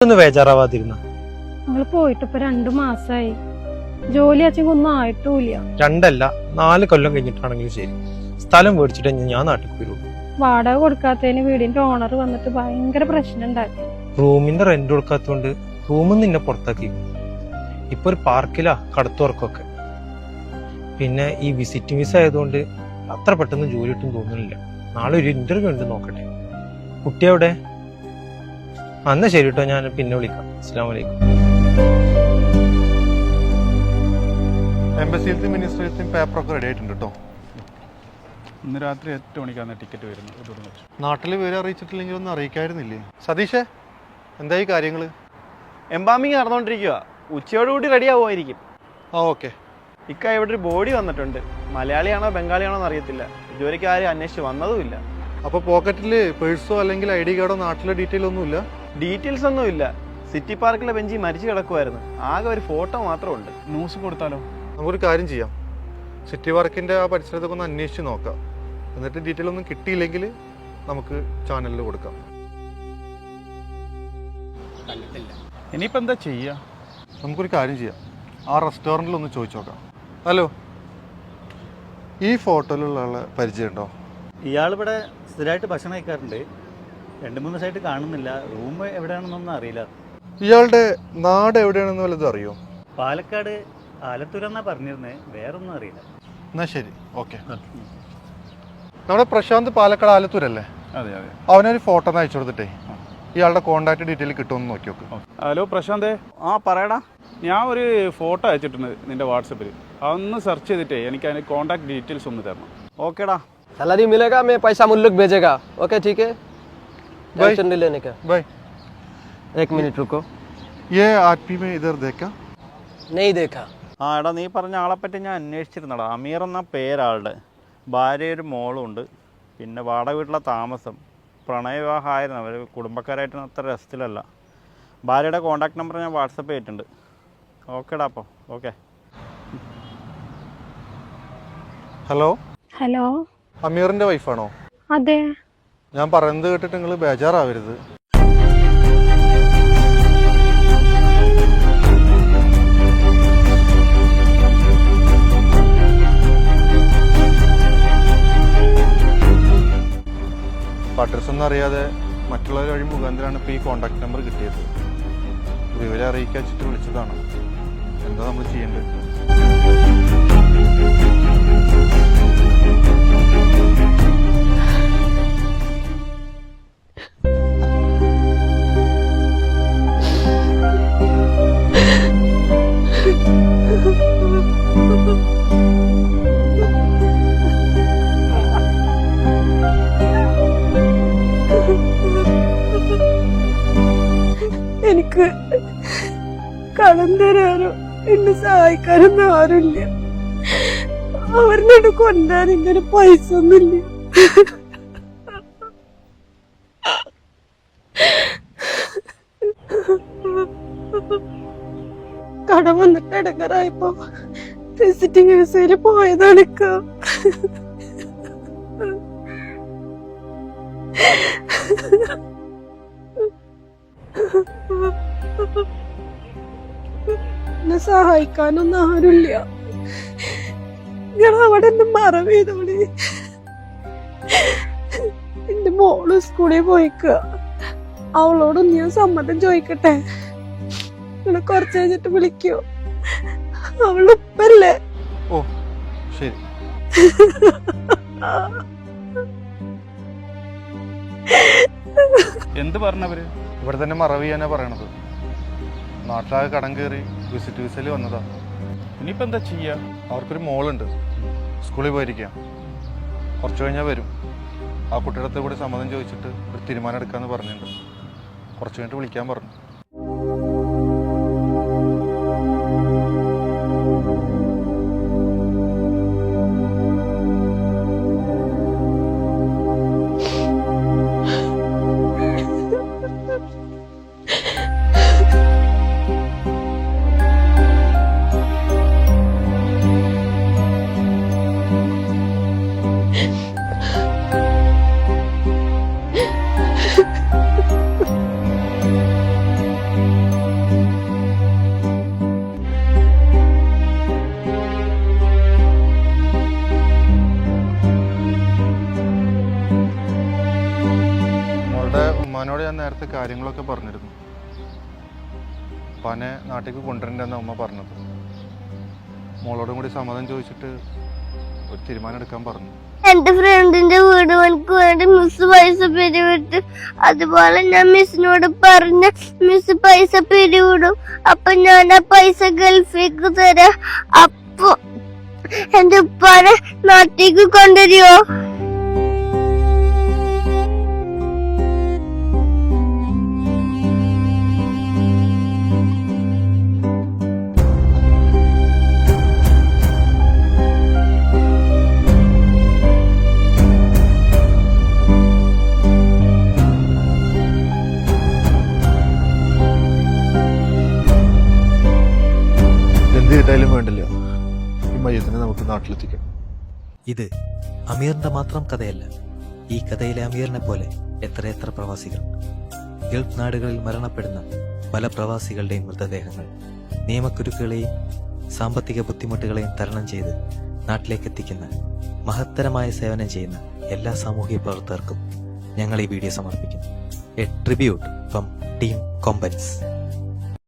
ഒന്ന് ബേജാറാവാതിരുന്ന. ഞങ്ങള് പോയിട്ട് ഇപ്പൊ 2 മാസമായി. ജോലി അച്ഛനൊന്നും ആയിട്ടില്ല. 2 അല്ല 4 കൊല്ലം കഴിഞ്ഞിട്ടാണെങ്കിലും ശരി, സ്ഥലം മേടിച്ചിട്ട് ഞാൻ നാട്ടിൽ വരുള്ളൂ. വാടക കൊടുക്കാത്തതിന് വീടിന്റെ ഓണർ വന്നിട്ട് ഭയങ്കര പ്രശ്നം ഉണ്ടാക്കി. റൂമിന്റെ റെന്റ് കൊടുക്കാത്തോണ്ട് റൂമിൽ നിന്നെ പുറത്താക്കി. ഇപ്പൊ ഒരു പാർക്കിലാ കടത്തുറക്കൊക്കെ. പിന്നെ ഈ വിസിറ്റിംഗ് വിസ ആയതുകൊണ്ട് അത്ര പെട്ടെന്ന് ജോലി കിട്ടും തോന്നുന്നില്ല. നാളെ ഒരു ഇന്റർവ്യൂ ഉണ്ട്, നോക്കട്ടെ. കുട്ടി എവിടെ? എന്നാ ശരി കേട്ടോ, ഞാൻ പിന്നെ വിളിക്കാം. അസ്സലാമു അലൈക്കും. എംബസിയിലത്തെ മിനിസ്റ്ററിയത്തെയും പേപ്പറൊക്കെ റെഡി ആയിട്ടുണ്ട് കേട്ടോ. ഇന്ന് രാത്രി 8 മണിക്കാണ് ടിക്കറ്റ് വരുന്നത്. നാട്ടിൽ വിവരം അറിയിച്ചിട്ടില്ലെങ്കിൽ ഒന്നും അറിയിക്കായിരുന്നില്ലേ? സതീഷേ, എന്തായി കാര്യങ്ങൾ? എംബാമിങ് നടന്നുകൊണ്ടിരിക്കുക. ഉച്ചയോടുകൂടി റെഡി ആവുമായിരിക്കും. ഓക്കെ. ഇക്ക ഇവിടെ ഒരു ബോഡി വന്നിട്ടുണ്ട്. മലയാളിയാണോ ബംഗാളിയാണോ എന്ന് അറിയത്തില്ല. ഇതുവരെയ്ക്ക് ആരും അന്വേഷിച്ച് വന്നതുമില്ല. അപ്പോൾ പോക്കറ്റിൽ പേഴ്സോ അല്ലെങ്കിൽ ID കാർഡോ നാട്ടിലെ ഡീറ്റെയിൽ ഒന്നുമില്ല? ഡീറ്റെയിൽസ് ഒന്നുമില്ല. സിറ്റി പാർക്കിലെ ബെഞ്ചിൽ മരിച്ചു കിടക്കുമായിരുന്നു. ആകെ ഒരു ഫോട്ടോ മാത്രമുണ്ട്. ന്യൂസ് കൊടുത്താലോ? നമുക്കൊരു കാര്യം ചെയ്യാം, സിറ്റി പാർക്കിൻ്റെ ആ പരിസരത്തൊക്കെ ഒന്ന് അന്വേഷിച്ച് നോക്കാം. എന്നിട്ട് ഡീറ്റെയിൽ ഒന്നും കിട്ടിയില്ലെങ്കിൽ നമുക്ക് ചാനലിൽ കൊടുക്കാം. ഇനിയിപ്പോൾ എന്താ ചെയ്യുക? നമുക്കൊരു കാര്യം ചെയ്യാം, ആ റെസ്റ്റോറൻറ്റിൽ ഒന്ന് ചോദിച്ചു നോക്കാം. ഹലോ, ഈ ഫോട്ടോയിലുള്ള ആളെ പരിചയമുണ്ടോ? ഇയാളിവിടെ സ്ഥിരമായിട്ട് ഭക്ഷണം കഴിക്കാറുണ്ട്. 2-3 ദിവസമായിട്ട് കാണുന്നില്ല. റൂം എവിടെയാണെന്നൊന്നും അറിയില്ല. ഇയാളുടെ നാട് എവിടെയാണെന്ന് വല്ലതും അറിയോ? പാലക്കാട് ആലത്തൂർ എന്നാ പറഞ്ഞിരുന്നത്, വേറൊന്നും അറിയില്ല. എന്നാ ശരി, ഓക്കെ. നമ്മുടെ പ്രശാന്ത് പാലക്കാട് ആലത്തൂരല്ലേ? അതെ അതെ. അവനൊരു ഫോട്ടോ ഒന്ന് അയച്ചു കൊടുത്തിട്ടേ ഇയാളുടെ കോൺടാക്ട് ഡീറ്റെയിൽ കിട്ടുമെന്ന് നോക്കി നോക്ക്. ഹലോ പ്രശാന്തേ. ആ പറയടാ. ഞാൻ ഒരു ഫോട്ടോ അയച്ചിട്ടുണ്ട് നിന്റെ വാട്സപ്പിൽ. അതൊന്ന് സെർച്ച് ചെയ്തിട്ടേ എനിക്ക് അതിന് കോൺടാക്ട് ഡീറ്റെയിൽസ് ഒന്ന് തരണം. ഓക്കേടാ. सैलरी मिलेगा, मैं पैसा मुल्क भेजेगा. ओके ठीक है, टेंशन नहीं लेने का. ബൈ. 1 मिनट रुको. ये आदमी में इधर देखा? नहीं देखा. ആ എടാ, നീ പറഞ്ഞ ആളെപ്പറ്റി ഞാൻ അന്വേഷിച്ചിരുന്നടാ. അമീർ എന്ന പേരാളുടെ. ഭാര്യ ഒരു മോളും ഉണ്ട്. പിന്നെ വാടക വീട്ടിലെ താമസം. പ്രണയവിവാഹമായിരുന്നു. അവർ കുടുംബക്കാരായിട്ട് അത്ര രസത്തിലല്ല. ഭാര്യയുടെ കോൺടാക്ട് നമ്പർ ഞാൻ വാട്സപ്പ് ചെയ്തിട്ടുണ്ട്. ഓക്കേടാ അപ്പോൾ. ഓക്കെ. Hello, hello. അമീറിന്റെ വൈഫാണോ? അതെ. ഞാൻ പറയുന്നത് കേട്ടിട്ട് നിങ്ങൾ ബേജാറാവരുത്. അഡ്രസ് ഒന്നും അറിയാതെ മറ്റുള്ളവർ വഴി മുഖാന്തരമാണ് ഇപ്പോൾ ഈ കോൺടാക്ട് നമ്പർ കിട്ടിയത്. വിവരം അറിയിക്കാൻ വെച്ചിട്ട് വിളിച്ചതാണ്. എന്താ നമ്മൾ ചെയ്യേണ്ടത്? എനിക്ക് കടം തരാനോ എന്നെ സഹായിക്കാനൊന്നും ആരുമില്ല. അവരുടെ കൊണ്ടാൻ ഇങ്ങനെ പൈസ ഒന്നുമില്ല. കടം വന്നിട്ട് ഇടങ്ങറായപ്പോ വിസിറ്റിംഗ് വിസയില് പോയതാണ്. എന്നെ സഹായിക്കാനൊന്നും ആരുമില്ല. ഞാൻ അവിടെ എന്നെ മറവ് ചെയ്തോളി. എന്റെ മോള് സ്കൂളിൽ പോയിക്കുക. അവളോടൊന്ന് ഞാൻ സമ്മതം ചോദിക്കട്ടെ? നിങ്ങളെ കുറച്ച് കഴിഞ്ഞിട്ട് വിളിക്കോ? അവളുപ്പല്ലേ? ഓ ശരി. എന്ത് പറഞ്ഞവര്? ഇവിടെ തന്നെ മറവ് ചെയ്യാനാ പറയണത്. നാട്ടിലാകെ കടം കയറി വിസിറ്റ് വിസയിൽ വന്നതാ. ഇനിയിപ്പോൾ എന്താ ചെയ്യുക? അവർക്കൊരു മോളുണ്ട്, സ്കൂളിൽ പോയിരിക്കുക. കുറച്ച് കഴിഞ്ഞാൽ വരും. ആ കുട്ടിയുടെ അടുത്ത് കൂടി സമ്മതം ചോദിച്ചിട്ട് ഒരു തീരുമാനം എടുക്കാമെന്ന് പറഞ്ഞിട്ടുണ്ട്. കുറച്ച് കഴിഞ്ഞിട്ട് വിളിക്കാൻ പറഞ്ഞു. കാര്യങ്ങളൊക്കെ പറഞ്ഞിരുന്നു. പനെ നാട്ടിലേക്ക് കൊണ്ടുവരണ്ടെന്ന് അമ്മ പറഞ്ഞത്. മോളോടും കൂടി സമ്മതം ചോദിച്ചിട്ട് ഒരു തീരുമാനം എടുക്കാൻ പറഞ്ഞു. എന്റെ ഫ്രണ്ടിന്റെ വീട് പണിക്ക് വേണ്ടി മിസ് പൈസ പിരിവിട്ട്, അതുപോലെ ഞാൻ മിസ്സിനോട് പറഞ്ഞ മിസ് പൈസ പിരിവിടും, അപ്പൊ ഞാൻ ആ പൈസ ഗൾഫിലേക്ക് തരാം. അപ്പൊ എന്റെ ഉപ്പാനെ നാട്ടിലേക്ക് കൊണ്ടുവരുമോ? എന്ത് ചെയ്താലും വേണ്ടില്ല, ഈ മയ്യത്തിനെ നമുക്ക് നാട്ടിലെത്തിക്കാം. ഇത് അമീറിന്റെ മാത്രം കഥയല്ല. ഈ കഥയിലെ അമീറിനെ പോലെ എത്രയെത്ര പ്രവാസികൾ, ഗൾഫ് നാടുകളിൽ മരണപ്പെടുന്ന പല പ്രവാസികളുടെയും മൃതദേഹങ്ങൾ നിയമക്കുരുക്കുകളെയും സാമ്പത്തിക ബുദ്ധിമുട്ടുകളെയും തരണം ചെയ്ത് നാട്ടിലേക്ക് എത്തിക്കുന്ന മഹത്തരമായ സേവനം ചെയ്യുന്ന എല്ലാ സാമൂഹിക പ്രവർത്തകർക്കും ഞങ്ങൾ ഈ വീഡിയോ സമർപ്പിക്കുന്നു. A tribute from team Kombans.